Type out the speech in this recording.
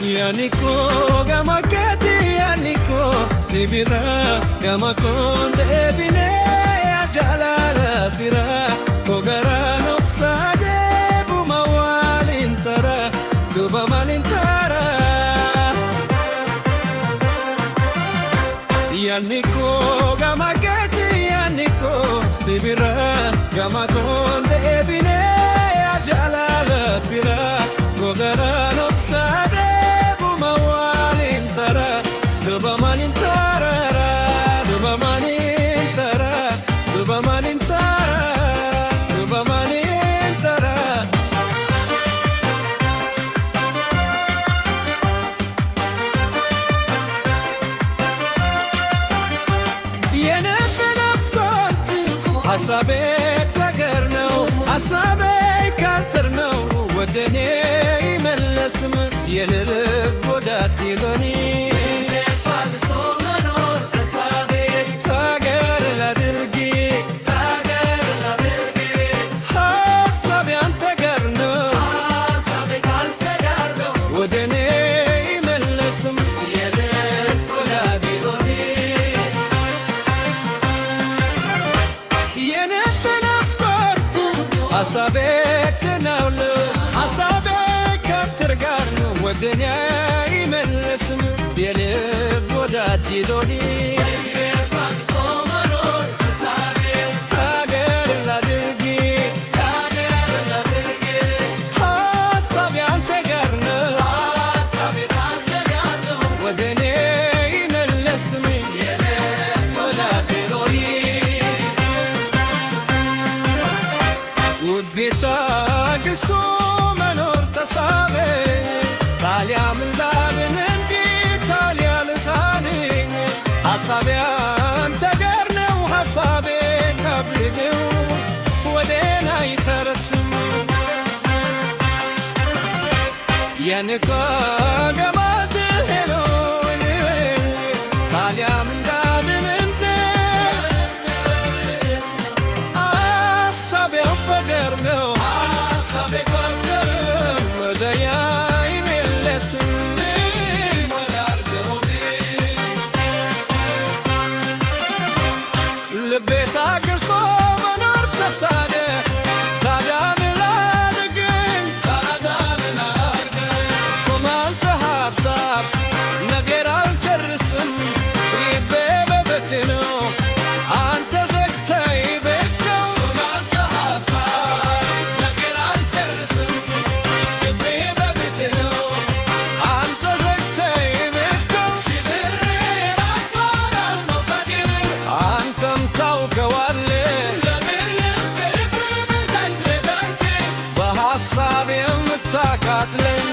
Yaniko gama keti yaniko sibira gama konde bine ajalala fira kogara nopsade buma walintara duba malintara Yaniko gama keti yaniko sibira gama konde bine ajalala fira kogara nopsade Duba malintara, duba malintara, duba malintara, duba malintara. የነፍን አፍቆት ሐሳቤ ነገር ነው ሐሳቤ ካንተር ነው ወደኔ ይመለስም የልብ ወዳት ይሎኒ ሐሳቤክ ነውል ሐሳቤክ ከትርጋር ወደኛ ይመለስም የልብ ወዳጅ ዶኒ ቤታግሶ መኖር ተሳቤ ታሊያ ምንዳብን እንዲ ታሊያ ልታንኝ ሐሳቤ አንተ ጋር ነው ሐሳቤ ካብልው ወዴና ይተረስም የንኮ ገማት ሄሎ ታሊያ ምንዳብን እንዲ ሐሳቤ ፈገር ነው ቤታግሶ መኖር ተሳደ ታዳምን ላድርግኝ ታዳምን ላድርግኝ ሶማልተ ሐሳብ ነገር አልጨርስም ልቤ በቤቴ ነው አንተ ዘግተህ ቤትከው ሶማልተ ሐሳብ ነገር አልጨርስም ልቤ በቤቴ ነው አንተ ዘግተህ ቤትከው ሲድሬ ራቆናል መፈቴን አንተም ታውቀዋለ በሐሳብ የምታካትለኝ